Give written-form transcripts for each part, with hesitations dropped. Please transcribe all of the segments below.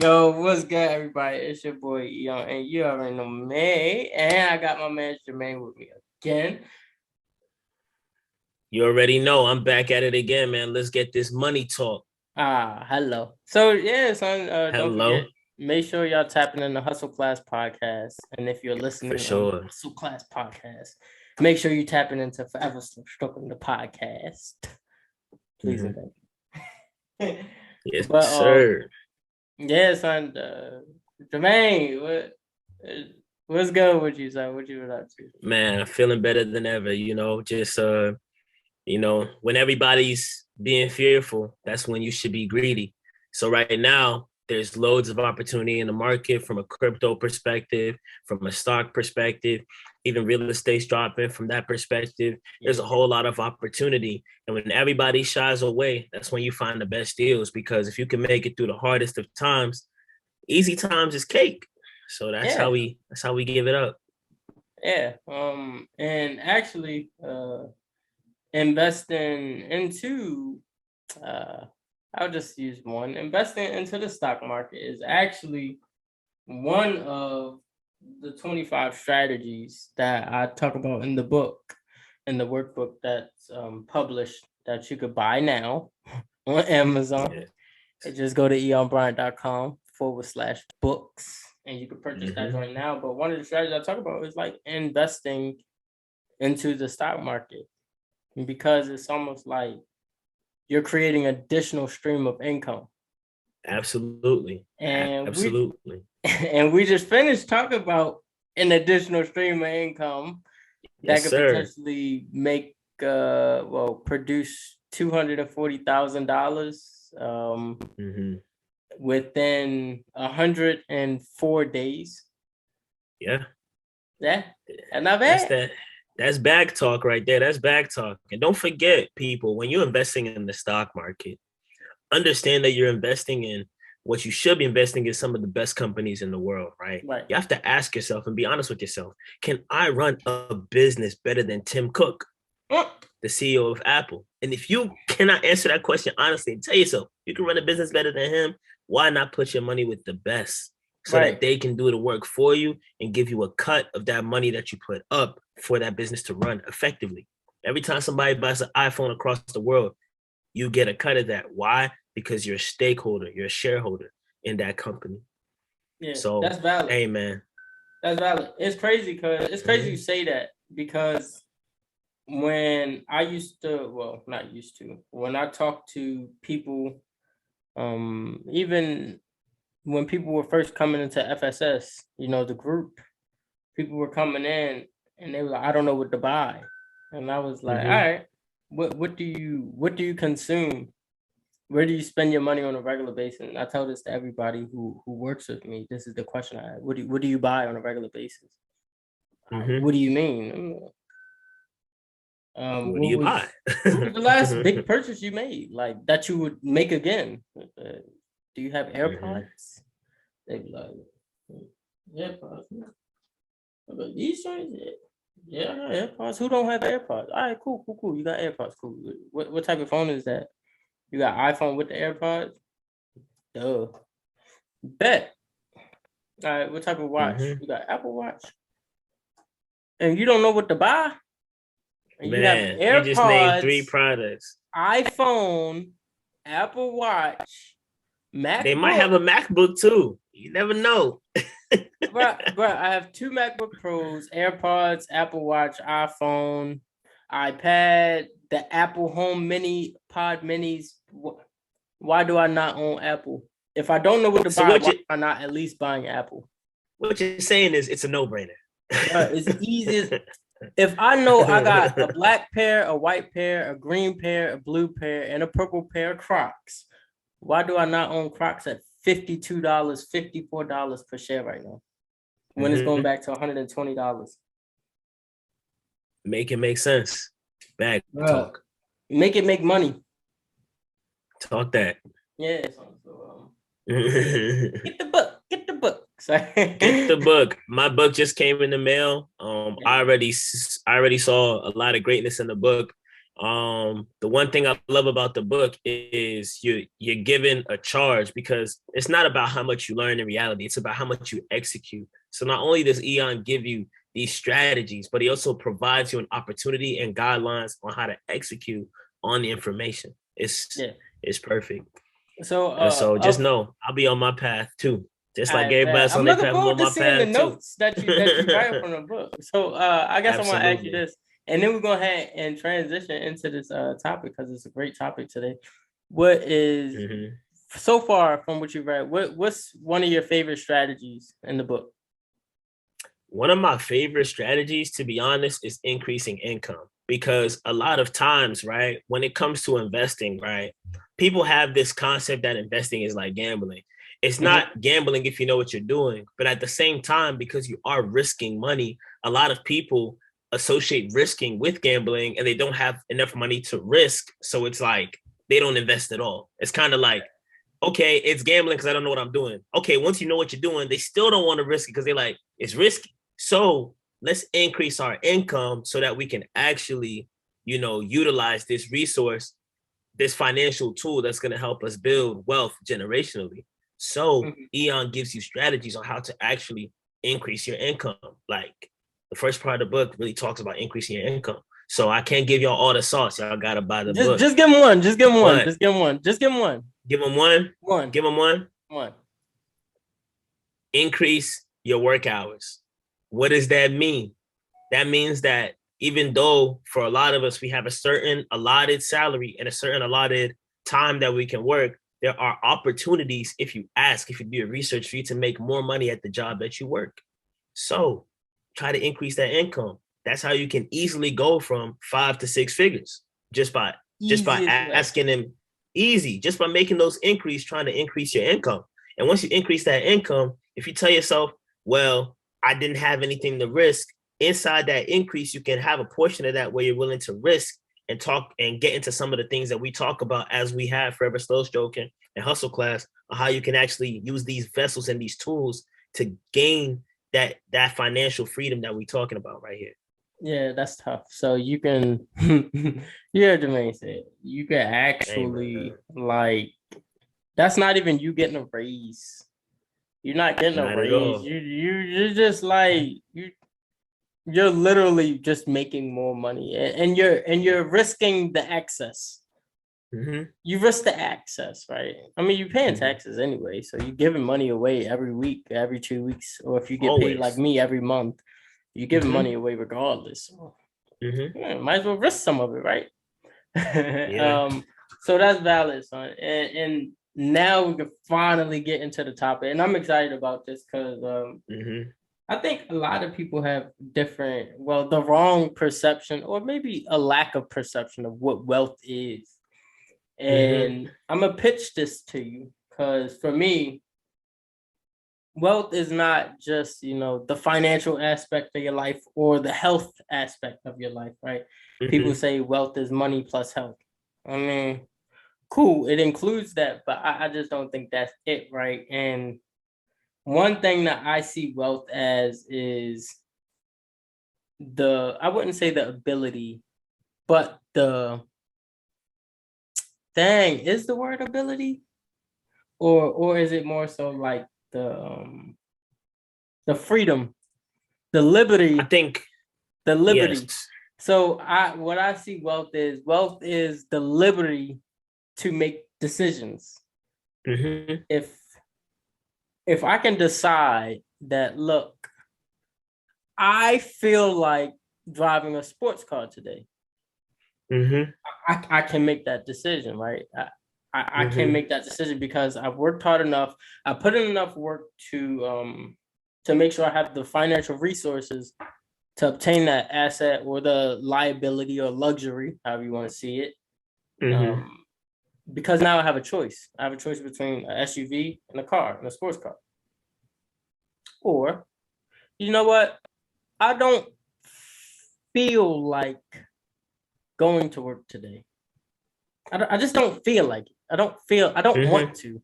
Yo, what's good, everybody? It's your boy Eyon, and you already know me. And I got my man Jermaine with me again. You already know I'm back at it again, man. Let's get this money talk. Hello. So yeah, son, don't Hello. forget, make sure y'all tapping in the Hussle Class Podcast. And if you're listening For sure. on the Hussle Class Podcast, make sure you tapping into Forever Stroking the Podcast. Please and thank you. Yes, sir. Yeah, son, Jermaine, what's good with you, son? What you been up to? Man, feeling better than ever, just when everybody's being fearful, that's when you should be greedy. So right now, there's loads of opportunity in the market from a crypto perspective, from a stock perspective, even real estate's dropping from that perspective. There's a whole lot of opportunity. And when everybody shies away, that's when you find the best deals, because if you can make it through the hardest of times, easy times is cake. So that's how we give it up. Yeah. And actually, investing into I'll just use one. Investing into the stock market is actually one of the 25 strategies that I talk about in the book, in the workbook that's published, that you could buy now on Amazon. Yeah. And just go to eyonbryant.com/books and you can purchase that right now. But one of the strategies I talk about is like investing into the stock market, because it's almost like you're creating an additional stream of income. Absolutely. And we just finished talking about an additional stream of income that could potentially make produce $240,000 within 104 days. Yeah. And not bad. That's back talk right there. That's back talk. And don't forget, people, when you're investing in the stock market, understand that you're investing in what you should be investing in some of the best companies in the world, right? You have to ask yourself and be honest with yourself. Can I run a business better than Tim Cook, the CEO of Apple? And if you cannot answer that question honestly and tell yourself you can run a business better than him, why not put your money with the best so that they can do the work for you and give you a cut of that money that you put up for that business to run effectively? Every time somebody buys an iPhone across the world, you get a cut of that. Why? Because you're a stakeholder, you're a shareholder in that company. Yeah, so that's valid. Hey, man. That's valid. It's crazy you say that, because when I when I talk to people, even when people were first coming into FSS, the group, people were coming in and they were like, I don't know what to buy. And I was like, all right, what do you consume? Where do you spend your money on a regular basis? And I tell this to everybody who works with me. This is the question I have. What do you buy on a regular basis? What do you mean? What do you buy? What was the last big purchase you made, like that you would make again? Do you have AirPods? They be like, AirPods. Like, these joints? Yeah, I got AirPods. Who don't have AirPods? All right, cool. You got AirPods, cool. What type of phone is that? You got iPhone with the AirPods? Duh. Bet. All right, what type of watch? You got Apple Watch? And you don't know what to buy? And you have AirPods, you just named 3 products. iPhone, Apple Watch, MacBook. They might have a MacBook too. You never know. Bro, I have 2 MacBook Pros, AirPods, Apple Watch, iPhone, iPad, the Apple Home Mini, Pod Minis. Why do I not own Apple? If I don't know what to buy, why am I not at least buying Apple? What you're saying is it's a no-brainer. It's easy. If I know I got a black pair, a white pair, a green pair, a blue pair, and a purple pair of Crocs, why do I not own Crocs at $52, $54 per share right now, when it's going back to $120? Make it make sense. Back talk. Make it make money. Talk that. Yeah. So, get the book. Get the book. My book just came in the mail. I already saw a lot of greatness in the book. The one thing I love about the book is you're given a charge, because it's not about how much you learn in reality, it's about how much you execute. So not only does Eyon give you these strategies, but he also provides you an opportunity and guidelines on how to execute on the information. It's perfect. So just know I'll be on my path too. Just like everybody else on I'm their looking path, I'm forward on to my seeing the path too. notes that you write from the book. So I guess I'm gonna ask you Absolutely. this, and then we're gonna ahead and transition into this topic, because it's a great topic today. What is so far from what you've read? What's one of your favorite strategies in the book? One of my favorite strategies, to be honest, is increasing income, because a lot of times, right, when it comes to investing, right, people have this concept that investing is like gambling. It's not gambling if you know what you're doing, but at the same time, because you are risking money, a lot of people associate risking with gambling and they don't have enough money to risk. So it's like they don't invest at all. It's kind of like, okay, it's gambling because I don't know what I'm doing. Okay, once you know what you're doing, they still don't want to risk it because they're like, it's risky. So let's increase our income so that we can actually, utilize this resource, this financial tool that's going to help us build wealth generationally. So Eyon gives you strategies on how to actually increase your income. Like the first part of the book really talks about increasing your income. So I can't give y'all all the sauce. Y'all got to buy the book. Just give them one. Just give them one. Just give them one. Just give them one. Give them one. One. Give them one. One. Increase your work hours. What does that mean? That means that even though for a lot of us, we have a certain allotted salary and a certain allotted time that we can work, there are opportunities if you do your research, for you to make more money at the job that you work. So try to increase that income. That's how you can easily go from 5 to 6 figures just by asking them just by making those increase, trying to increase your income. And once you increase that income, if you tell yourself, well, I didn't have anything to risk, inside that increase, you can have a portion of that where you're willing to risk and talk and get into some of the things that we talk about as we have Forever Slow Stroking and Hussle Class, on how you can actually use these vessels and these tools to gain that financial freedom that we're talking about right here. Yeah, that's tough. So you can, yeah, Jermaine said, you can actually that's not even you getting a raise. You're not getting a raise. You're just like you're literally just making more money, and you're risking the access. You risk the access, right? I mean, you're paying taxes anyway, so you're giving money away every week, every 2 weeks, or if you get paid like me every month, you're giving money away regardless. Might as well risk some of it, right? So that's valid, son. And now we can finally get into the topic, and I'm excited about this because I think a lot of people have the wrong perception, or maybe a lack of perception of what wealth is. And I'm gonna pitch this to you because for me, wealth is not just, the financial aspect of your life or the health aspect of your life, right? People say wealth is money plus health. I mean, cool, it includes that, but I just don't think that's it, right? And one thing that I see wealth as is I wouldn't say the ability, but is the word ability? Or is it more so like the freedom, the liberty? I think the liberty. Yes. So what I see wealth is the liberty to make decisions. If I can decide that, look, I feel like driving a sports car today, I can make that decision, right? I can make that decision because I've worked hard enough. I put in enough work to make sure I have the financial resources to obtain that asset or the liability or luxury, however you want to see it. Because now I have a choice. I have a choice between an SUV and a car, and a sports car. Or, you know what? I don't feel like going to work today. I just don't feel like it. I don't want to.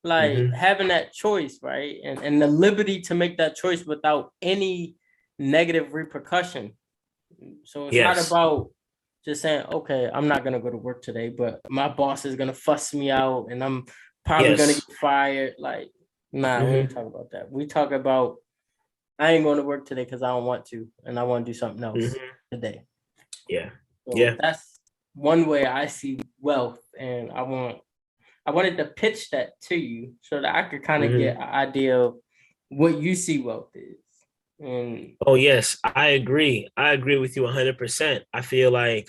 Like having that choice, right? And the liberty to make that choice without any negative repercussion. So it's not about just saying, okay, I'm not gonna go to work today, but my boss is gonna fuss me out and I'm probably gonna get fired. Like, nah, we ain't talk about that. We talk about I ain't going to work today because I don't want to, and I want to do something else today. Yeah. So that's one way I see wealth, and I wanted to pitch that to you so that I could kind of get an idea of what you see wealth is. And oh yes, I agree. I agree with you 100%. I feel like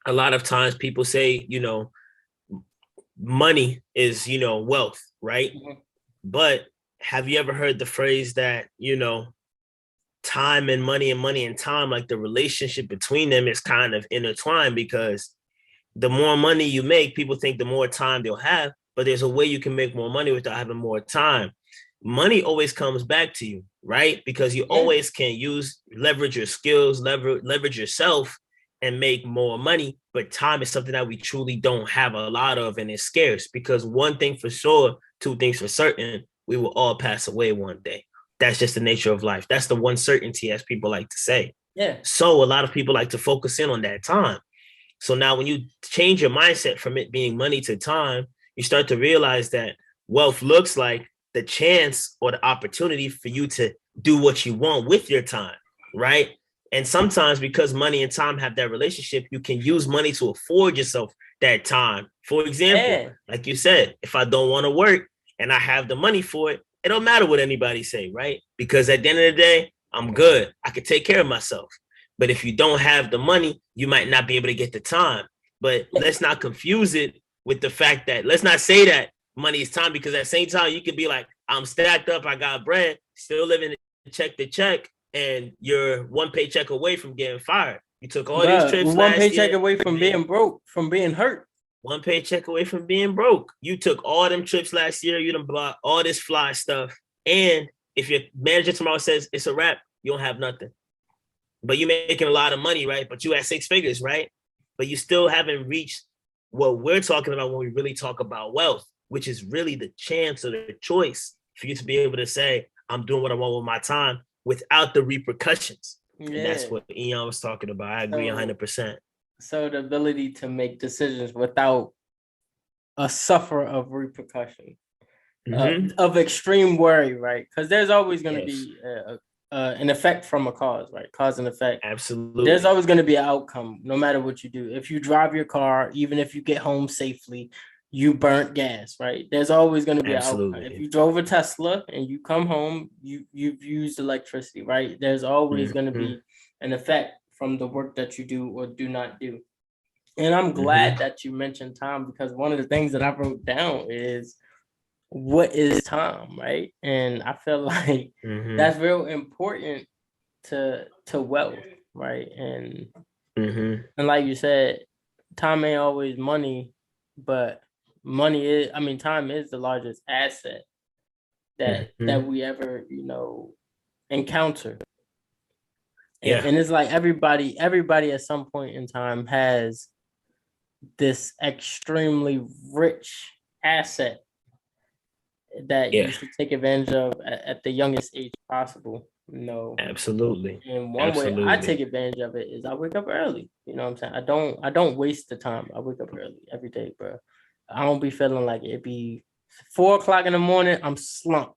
a lot of times people say, money is, wealth, right? But have you ever heard the phrase that, time and money and time, like the relationship between them is kind of intertwined, because the more money you make, people think the more time they'll have, but there's a way you can make more money without having more time. Money always comes back to you, right? Because you always can leverage your skills, leverage yourself and make more money. But time is something that we truly don't have a lot of, and it's scarce, because one thing for sure, two things for certain, we will all pass away one day. That's just the nature of life. That's the one certainty, as people like to say. Yeah. So a lot of people like to focus in on that time. So now when you change your mindset from it being money to time, you start to realize that wealth looks like the chance or the opportunity for you to do what you want with your time, right? And sometimes because money and time have that relationship, you can use money to afford yourself that time. For example, like you said, if I don't want to work and I have the money for it, it don't matter what anybody say, right? Because at the end of the day, I'm good. I can take care of myself. But if you don't have the money, you might not be able to get the time. But let's not confuse it with the fact that, let's not say that money is time, because at the same time, you could be like, I'm stacked up, I got bread, still living check to check, and you're one paycheck away from getting fired. You took all these trips. One paycheck away from being broke, from being hurt. One paycheck away from being broke. You took all them trips last year. You done bought all this fly stuff. And if your manager tomorrow says it's a wrap, you don't have nothing. But you're making a lot of money, right? But you at six figures, right? But you still haven't reached what we're talking about when we really talk about wealth, which is really the chance or the choice for you to be able to say, I'm doing what I want with my time without the repercussions. Yeah. And that's what Eyon was talking about. I agree 100%. So the ability to make decisions without a suffer of repercussion, of extreme worry, right? Because there's always going to be an effect from a cause, right? Cause and effect. Absolutely. There's always going to be an outcome, no matter what you do. If you drive your car, even if you get home safely, you burnt gas, right? There's always going to be an outcome. If you drove a Tesla and you come home, you've used electricity, right? There's always going to be an effect from the work that you do or do not do. And I'm glad that you mentioned time, because one of the things that I wrote down is, what is time, right? And I feel like that's real important to wealth, right? And and like you said, time ain't always money, but time is the largest asset that we ever, encounter. And it's like everybody at some point in time has this extremely rich asset that you should take advantage of at the youngest age possible. Absolutely. And one way I take advantage of it is I wake up early. You know what I'm saying? I don't waste the time. I wake up early every day, bro. I don't be feeling like it be 4:00 in the morning, I'm slumped.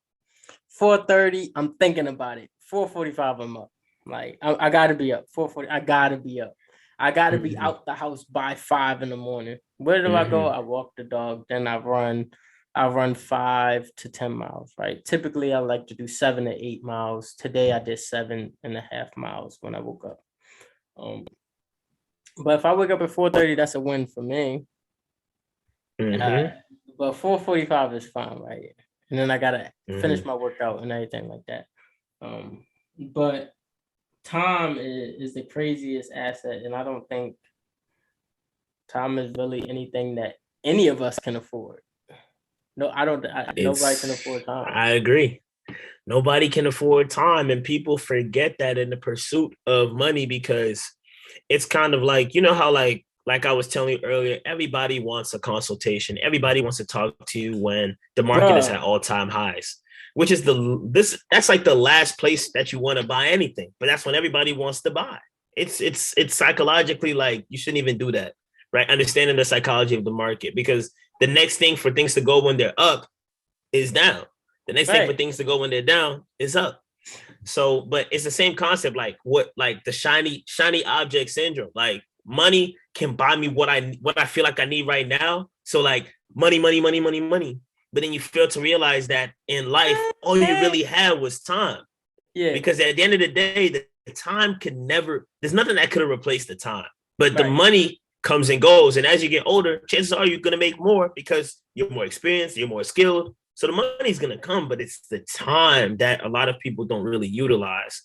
4:30, I'm thinking about it. 4:45, I'm up. Like I gotta be up. 4:40, I gotta be up. I gotta be out the house by 5 in the morning. Where do I go? I walk the dog, then I run 5 to 10 miles, right? Typically I like to do 7 to 8 miles. Today I did 7.5 miles when I woke up. But if I wake up at 4:30, that's a win for me. But 4:45 is fine, right? And then I gotta finish my workout and everything like that. But time is the craziest asset, and I don't think time is really anything that any of us can afford. No, I don't. Nobody can afford time. I agree. Nobody can afford time, and people forget that in the pursuit of money, because it's kind of like, how like I was telling you earlier, everybody wants a consultation. Everybody wants to talk to you when the market is at all-time highs, which is that's like the last place that you want to buy anything, but that's when everybody wants to buy. it's psychologically like you shouldn't even do that, right? Understanding the psychology of the market, because the next thing for things to go when they're up is down. The next thing for things to go when they're down is up. So, but it's the same concept, like the shiny object syndrome. Like money can buy me what I feel like I need right now. So like money. But then you fail to realize that in life, all you really had was time. Yeah. Because at the end of the day, the time can never, there's nothing that could have replaced the time. But the money comes and goes. And as you get older, chances are you're going to make more because you're more experienced, you're more skilled. So the money's going to come, but it's the time that a lot of people don't really utilize.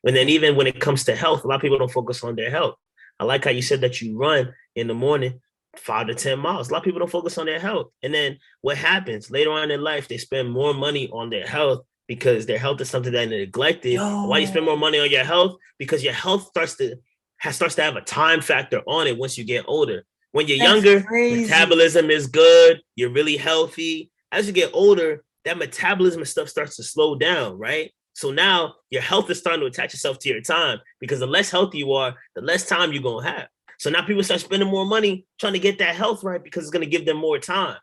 And then even when it comes to health, a lot of people don't focus on their health. I like how you said that you run in the morning 5 to 10 miles. A lot of people don't focus on their health. And then what happens later on in life, they spend more money on their health because their health is something that they neglected. Why you spend more money on your health? Because your health starts to have a time factor on it once you get older. When you're younger, metabolism is good. You're really healthy. As you get older, that metabolism and stuff starts to slow down, right? So now your health is starting to attach itself to your time, because the less healthy you are, the less time you're going to have. So now people start spending more money trying to get that health right because it's going to give them more time.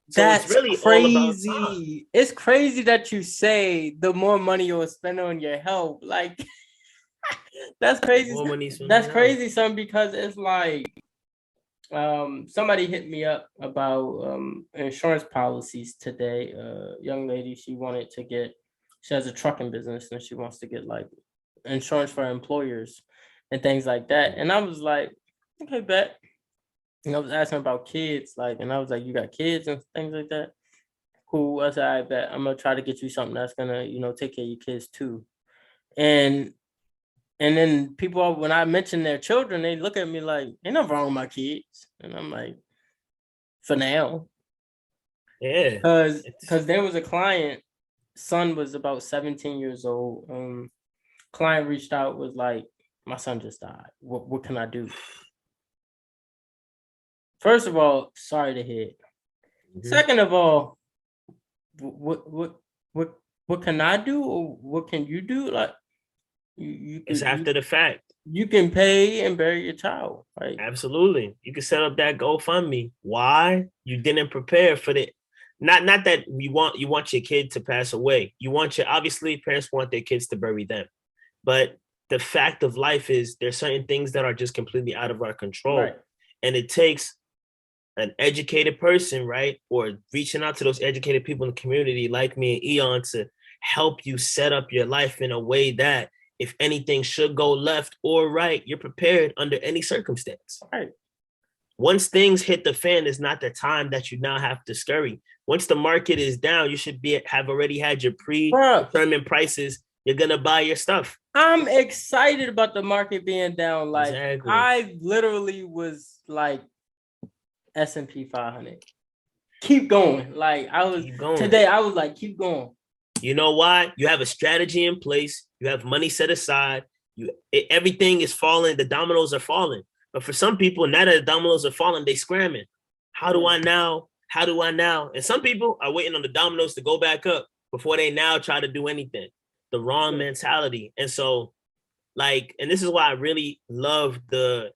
So That's it's really crazy. all about time. It's crazy that you say the more money you'll spend on your health. Like, that's crazy. That's crazy, son, because it's like, somebody hit me up about insurance policies today. Young lady, she has a trucking business and she wants to get like insurance for employers and things like that. And I was like, okay, bet. And I was asking about kids, and I was like, you got kids and things like that? Cool. I said, I bet I'm gonna try to get you something that's gonna, take care of your kids too. And then people, when I mention their children, they look at me like, ain't nothing wrong with my kids. And I'm like, for now. Yeah. Because there was a client, son was about 17 years old. Client reached out, was like, my son just died. What can I do? First of all, sorry to hear. Mm-hmm. Second of all, what can I do, or what can you do? Like, it's after the fact. You can pay and bury your child, right? Absolutely. You can set up that GoFundMe. Why? You didn't prepare for the. Not that you want your kid to pass away. Obviously parents want their kids to bury them, but the fact of life is there's certain things that are just completely out of our control, right? And it takes an educated person, right? Or reaching out to those educated people in the community like me and Eyon to help you set up your life in a way that if anything should go left or right, you're prepared under any circumstance. Right. Once things hit the fan, is not the time that you now have to scurry. Once the market is down, you should have already had your predetermined prices. You're going to buy your stuff. I'm excited about the market being down. Like, exactly. I literally was like, S&P 500. Keep going. Like, today, I was like, keep going. You know why? You have a strategy in place. You have money set aside. Everything is falling. The dominoes are falling. But for some people, now that the dominoes are falling, they scramming. How do I now? How do I now? And some people are waiting on the dominoes to go back up before they now try to do anything. The wrong mentality. And so, and this is why I really love the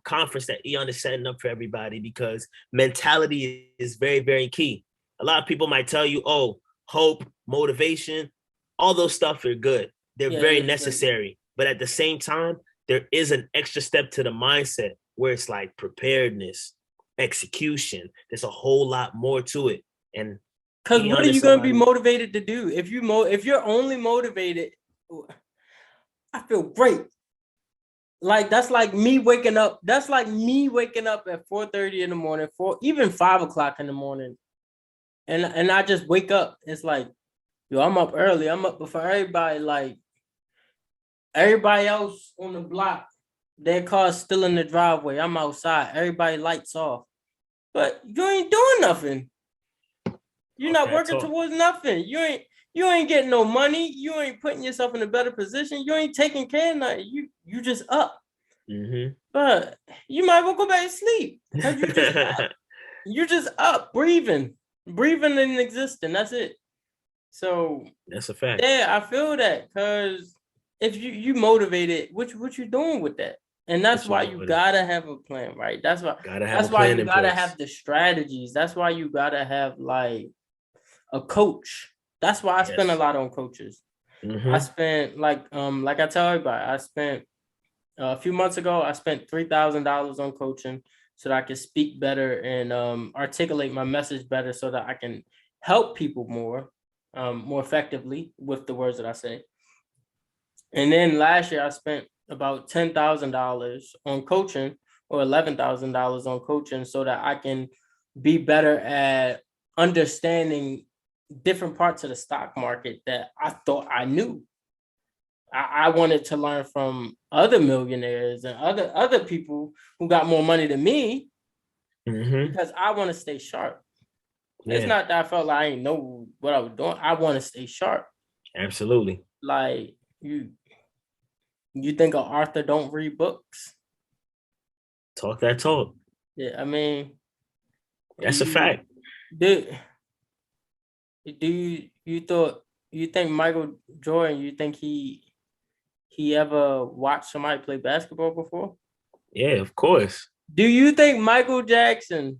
conference that Eyon is setting up for everybody, because mentality is very, very key. A lot of people might tell you, oh, hope, motivation, all those stuff are good. They're very necessary. But at the same time, there is an extra step to the mindset where it's like preparedness, execution. There's a whole lot more to it. And because what are you going to be motivated to do? If you're only motivated, I feel great. Like, that's like me waking up. That's like me waking up at 4:30 in the morning, even 5 o'clock in the morning. And I just wake up. It's like, yo, I'm up early. I'm up before everybody. Like, everybody else on the block, their car's still in the driveway. I'm outside. Everybody lights off. But you ain't doing nothing. You're not working towards nothing. You ain't getting no money. You ain't putting yourself in a better position. You ain't taking care of nothing. You just up. Mm-hmm. But you might well go back to sleep. You're just up, breathing and existing. That's it. So that's a fact. Yeah, I feel that, because if you motivated, what you doing with that? And that's why you gotta have a plan, right? That's why you gotta have the strategies. That's why you gotta have like a coach. That's why I spend a lot on coaches. I spent like I tell everybody, I spent a few months ago, I spent $3,000 on coaching so that I can speak better and articulate my message better so that I can help people more effectively with the words that I say. And then last year I spent about $10,000 on coaching or $11,000 on coaching so that I can be better at understanding different parts of the stock market that I thought I knew. I wanted to learn from other millionaires and other people who got more money than me because I want to stay sharp. Yeah. It's not that I felt like I didn't know what I was doing. I want to stay sharp. Absolutely. Like you think of Arthur don't read books? Talk that talk. Yeah, I mean, that's a fact. Do you think Michael Jordan? You think he ever watched somebody play basketball before? Yeah, of course. Do you think Michael Jackson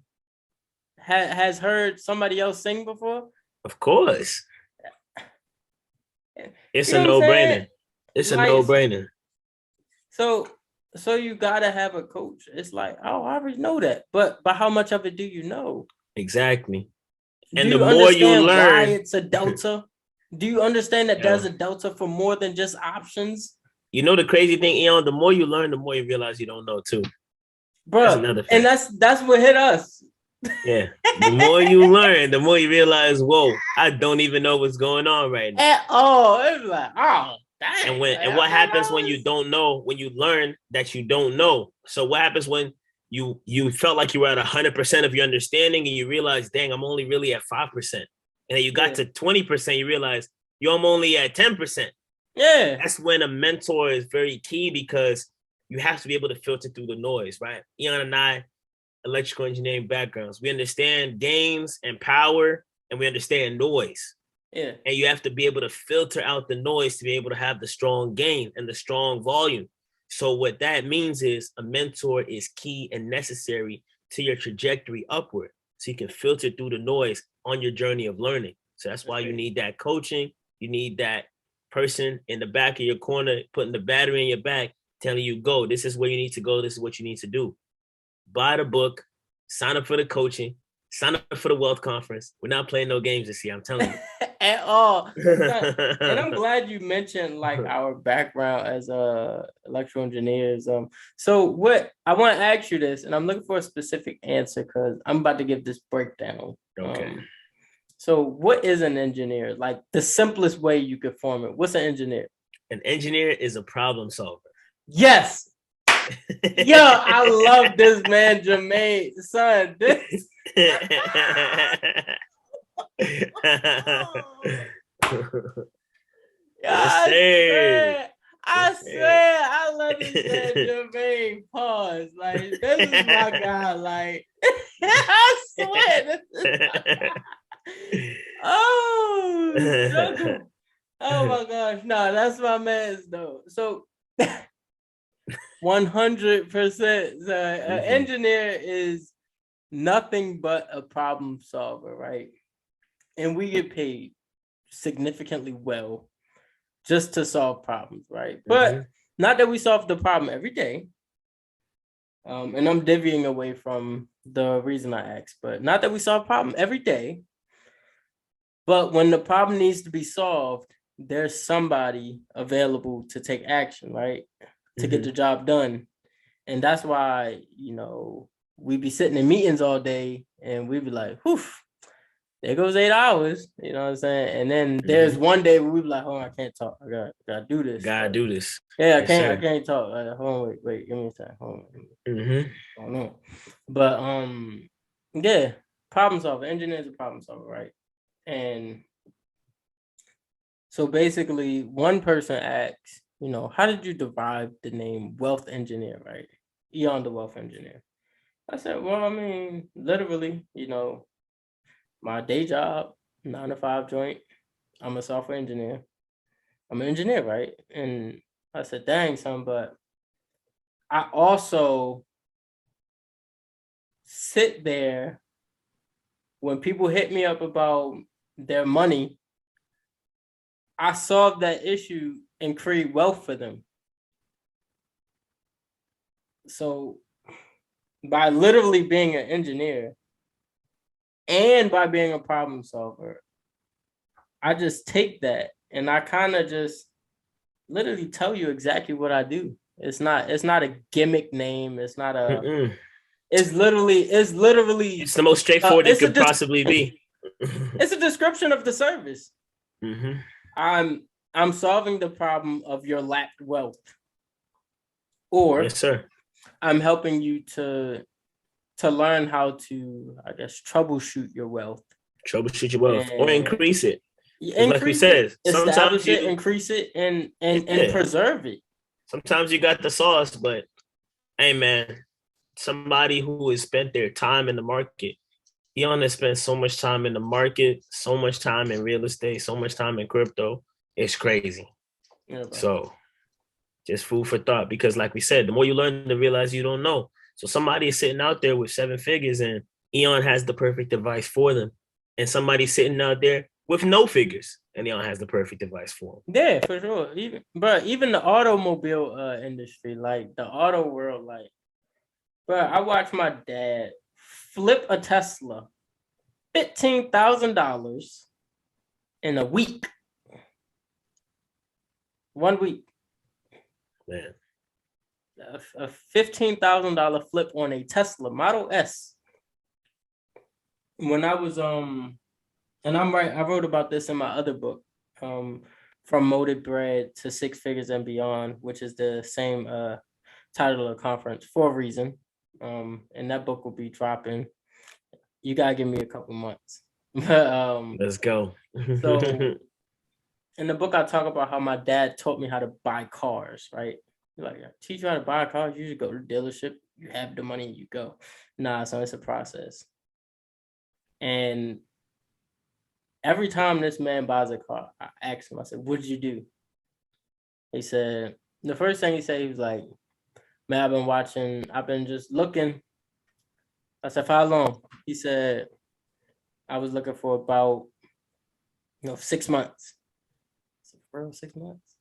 has heard somebody else sing before? Of course. It's a no-brainer. It's a no-brainer. So you gotta have a coach. It's like, oh, I already know that, but how much of it do you know? Exactly. And the more you learn, why it's a delta. Do you understand that there's a delta for more than just options? You know the crazy thing, Eyon, the more you learn, the more you realize you don't know too. Bro, and that's what hit us. Yeah. The more you learn, the more you realize, whoa, I don't even know what's going on right now. At all. It's like, oh, dang. And what happens when you don't know, when you learn that you don't know? So what happens when you felt like you were at 100% of your understanding and you realize, dang, I'm only really at 5%. And then you got to 20%, you realize I'm only at 10%. Yeah. That's when a mentor is very key because you have to be able to filter through the noise, right? Eyon and I, electrical engineering backgrounds, we understand gains and power and we understand noise. Yeah. And you have to be able to filter out the noise to be able to have the strong gain and the strong volume. So what that means is a mentor is key and necessary to your trajectory upward. So you can filter through the noise on your journey of learning. So that's why you need that coaching. You need that person in the back of your corner, putting the battery in your back, telling you, go, this is where you need to go. This is what you need to do. Buy the book, sign up for the coaching, sign up for the wealth conference. We're not playing no games this year, I'm telling you. At all. And I'm glad you mentioned like our background as electrical engineers. So what I want to ask you this, and I'm looking for a specific answer because I'm about to give this breakdown. Okay. So what is an engineer? Like the simplest way you could form it. What's an engineer? An engineer is a problem solver. Yes. Yo, I love this man, Jermaine. Son, this. I swear, I love this man, Jermaine. Pause. Like, this is my guy. Like, I swear, this is my guy. Oh my gosh. No, that's my man's though. So 100%. An engineer is nothing but a problem solver, right? And we get paid significantly well just to solve problems, right? But not that we solve the problem every day. And I'm divvying away from the reason I asked, but not that we solve a problem every day. But when the problem needs to be solved, there's somebody available to take action, right? To get the job done. And that's why, we be sitting in meetings all day and we be like, whew, there goes 8 hours. You know what I'm saying? And then there's one day where we be like, oh, I can't talk. I gotta do this. Do this. Yeah, I can't talk. Hold on, wait, give me a second. Hold on. But yeah, problem solver. Engineers are problem solver, right? And so basically one person asks, how did you derive the name wealth engineer, right? Eyon the wealth engineer. I said, well, I mean, literally, my day job, 9 to 5 joint. I'm a software engineer. I'm an engineer, right? And I said, dang, son, but I also sit there when people hit me up about their money. I solve that issue and create wealth for them. So by literally being an engineer and by being a problem solver, I just take that and I kind of just literally tell you exactly what I do. It's not a gimmick name. It's not a. Mm-mm. It's literally. It's the most straightforward it could possibly be. It's a description of the service. Mm-hmm. I'm solving the problem of your lacked wealth, or Yes, sir. I'm helping you to learn how to, I guess, troubleshoot your wealth. Troubleshoot your wealth or increase it. Like we said, establish it, increase it, and preserve it. Sometimes you got the sauce, but hey, man, somebody who has spent their time in the market, Eyon has spent so much time in the market, so much time in real estate, so much time in crypto. It's crazy. Yeah, so just food for thought, because like we said, the more you learn to realize you don't know. So somebody is sitting out there with 7 figures and Eyon has the perfect advice for them. And somebody's sitting out there with no figures and Eyon has the perfect advice for them. Yeah, for sure. Even the automobile industry, like the auto world, like, I watched my dad flip a Tesla $15,000 in a week. 1 week. Man. A $15,000 flip on a Tesla Model S. When I was and I wrote about this in my other book, From Molded Bread to Six Figures and Beyond, which is the same title of the conference for a reason. And that book will be dropping. You gotta give me a couple months. Let's go. So in the book, I talk about how my dad taught me how to buy cars, right? Like, I teach you how to buy a car, you usually go to the dealership, you have the money, you go. Nah, so it's a process. And every time this man buys a car, I ask him, I said, what did you do? He said, the first thing he said, he was like, man, I've been just looking. I said, for how long? He said, I was looking for about 6 months. I said, for 6 months?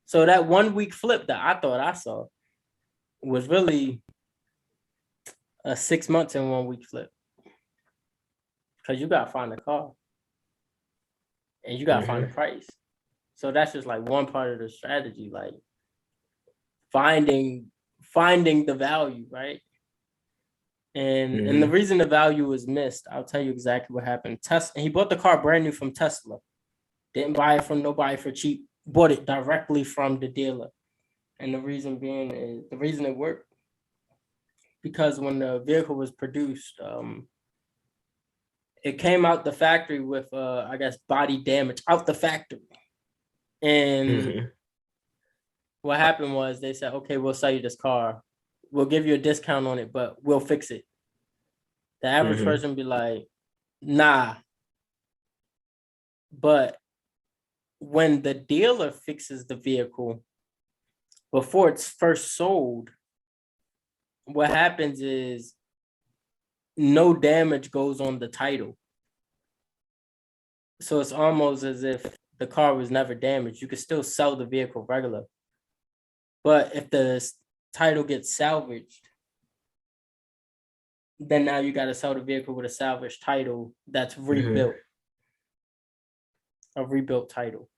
So that 1 week flip that I thought I saw was really a 6 months and 1 week flip. Because you got to find a car. And you got to find a price. So that's just like one part of the strategy, like finding the value, right? And the reason the value was missed, I'll tell you exactly what happened. He bought the car brand new from Tesla. Didn't buy it from nobody for cheap. Bought it directly from the dealer. And the reason it worked, because when the vehicle was produced, it came out the factory with, I guess, body damage out the factory. And what happened was they said, okay, we'll sell you this car. We'll give you a discount on it, but we'll fix it. The average person be like, nah. But when the dealer fixes the vehicle before it's first sold, what happens is no damage goes on the title. So it's almost as if the car was never damaged. You could still sell the vehicle regular. But if the title gets salvaged, then now you got to sell the vehicle with a salvaged title that's rebuilt. A rebuilt title.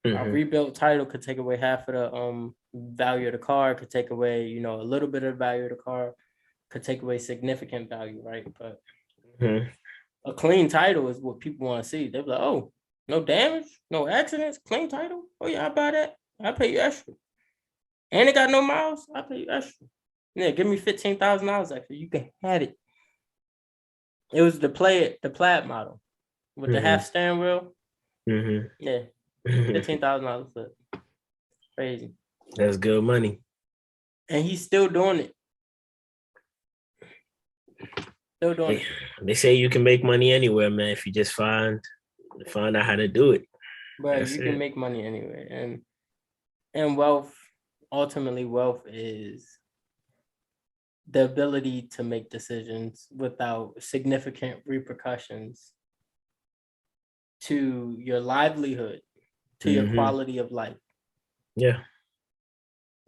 A rebuilt title could take away half of the value of the car, could take away, a little bit of the value of the car, could take away significant value, right? But a clean title is what people want to see. They're like, oh, no damage, no accidents, clean title. Oh yeah, I buy that. I pay you extra. And it got no miles, I pay you extra. Yeah, give me $15,000 extra. You can have it. It was the plaid model with the half steering wheel. Yeah, $15,000 flip. Crazy. That's good money. And he's still doing it. Still doing it. They say you can make money anywhere, man, if you just find out how to do it. But you can make money anywhere. And wealth, ultimately wealth is the ability to make decisions without significant repercussions to your livelihood, to your quality of life. Yeah.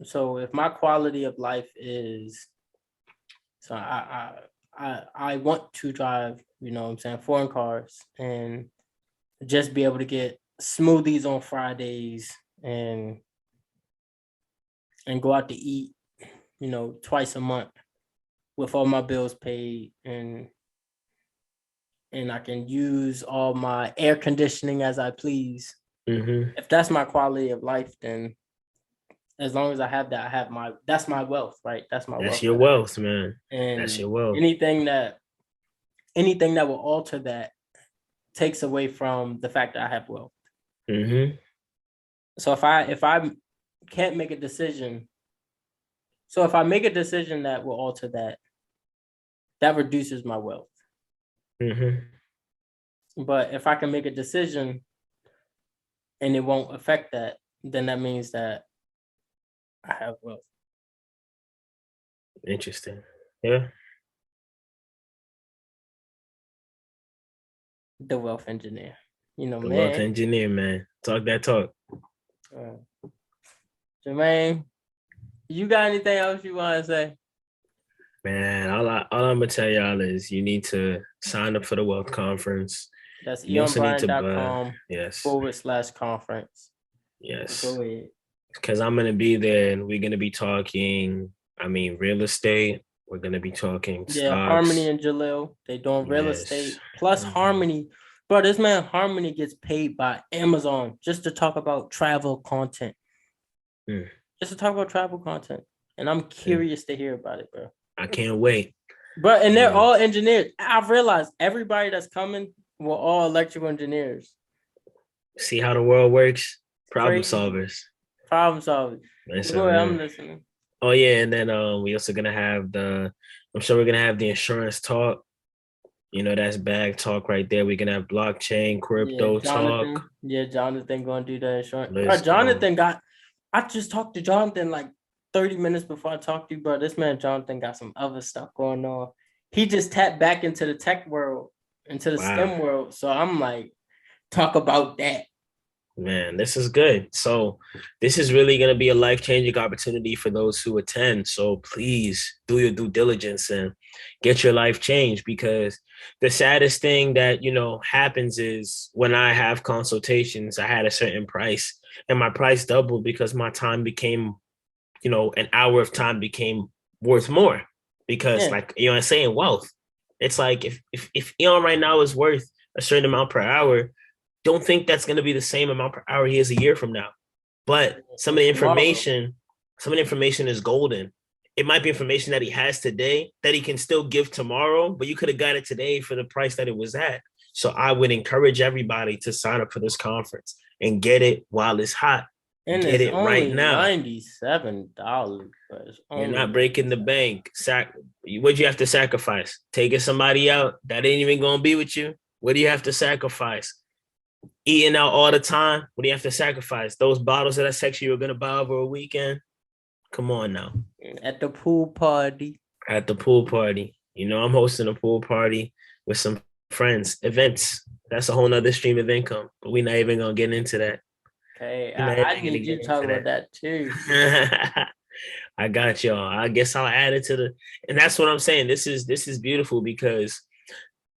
So if my quality of life is, so I want to drive, you know what I'm saying, foreign cars and just be able to get smoothies on Fridays and go out to eat, you know, twice a month with all my bills paid, and I can use all my air conditioning as I please. If that's my quality of life, then as long as I have that, that's my wealth, right? That's my wealth. That's your wealth, man. And that's your wealth. Anything that will alter that takes away from the fact that I have wealth. So if I can't make a decision, so if I make a decision that will alter that, that reduces my wealth. But if I can make a decision and it won't affect that, then that means that I have wealth. Interesting. Yeah. The wealth engineer. You know, the man. Wealth engineer, man. Talk that talk. Jermaine, you got anything else you want to say? Man, all I'm gonna tell y'all is you need to sign up for the Wealth Conference. That's EyonBryant.com. /conference. Yes. Go ahead. Because I'm gonna be there and we're gonna be talking, real estate. We're gonna be talking stocks. Harmony and Jalil, they doing real estate. Plus Harmony. Bro, this man Harmony gets paid by Amazon just to talk about travel content. Just to talk about travel content. And I'm curious to hear about it, bro. I can't wait. Bro, and they're all engineers. I've realized everybody that's coming were all electrical engineers. See how the world works? Problem Crazy. solvers. Problem solvers. Go ahead, I'm listening. Oh yeah, and then we also gonna have I'm sure we're gonna have the insurance talk. You know, that's bag talk right there. We're gonna have blockchain, crypto talk. Yeah, Jonathan gonna do the insurance. Bro, Jonathan I just talked to Jonathan like 30 minutes before I talked to you, bro. This man Jonathan got some other stuff going on. He just tapped back into the tech world, into the STEM world. So I'm like, talk about that. Man, this is good. So this is really going to be a life-changing opportunity for those who attend. So please do your due diligence and get your life changed, because the saddest thing that, happens is when I have consultations, I had a certain price and my price doubled because my time became, an hour of time became worth more, because like, I'm saying, wealth. It's like if Eyon right now is worth a certain amount per hour, don't think that's going to be the same amount per hour he is a year from now. But some of the information is golden. It might be information that he has today that he can still give tomorrow, but you could have got it today for the price that it was at. So I would encourage everybody to sign up for this conference and get it while it's hot. And get it right now. $97. You're not breaking the bank. What'd you have to sacrifice? Taking somebody out that ain't even going to be with you? What do you have to sacrifice? Eating out all the time? What do you have to sacrifice? Those bottles of that sex you were going to buy over a weekend? Come on now. At the pool party. I'm hosting a pool party with some friends. Events. That's a whole nother stream of income. But we're not even going to get into that. Okay, I need you to talk about that too. I got y'all. I guess I'll add it to and that's what I'm saying. This is beautiful, because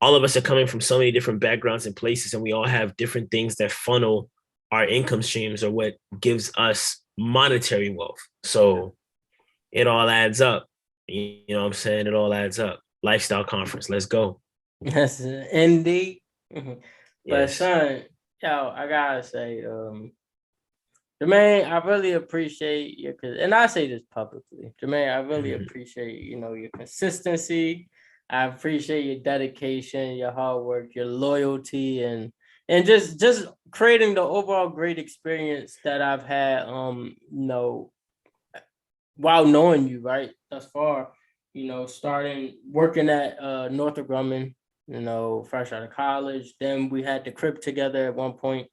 all of us are coming from so many different backgrounds and places, and we all have different things that funnel our income streams, or what gives us monetary wealth. So it all adds up. You know what I'm saying? It all adds up. Lifestyle conference. Let's go. Yes, indeed. But son, I gotta say, Jermaine, I really appreciate and I say this publicly, Jermaine, I really appreciate, your consistency. I appreciate your dedication, your hard work, your loyalty, and just creating the overall great experience that I've had, while knowing you, right, thus far, starting working at Northrop Grumman, fresh out of college. Then we had the crib together at one point.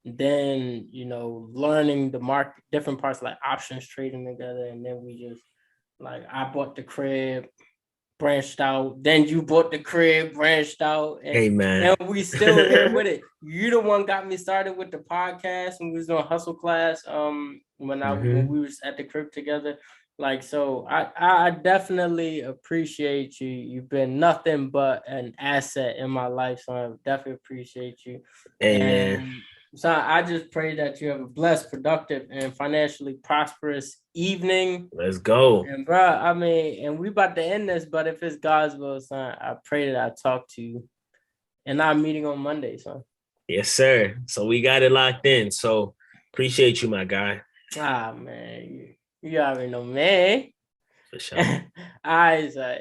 then, learning the market, different parts like options trading together. And then we just I bought the crib, branched out. Then you bought the crib, branched out. Hey, man. And we still here with it. You the one got me started with the podcast when we was doing Hussle Class. When we was at the crib together. So I definitely appreciate you. You've been nothing but an asset in my life. So I definitely appreciate you. Hey, man. So I just pray that you have a blessed, productive, and financially prosperous evening. Let's go. And bro, and we about to end this, but if it's God's will, son, I pray that I talk to you. And I'm meeting on Monday, son. Yes, sir. So we got it locked in. So appreciate you, my guy. Man. You already know, man. For sure. All right, son.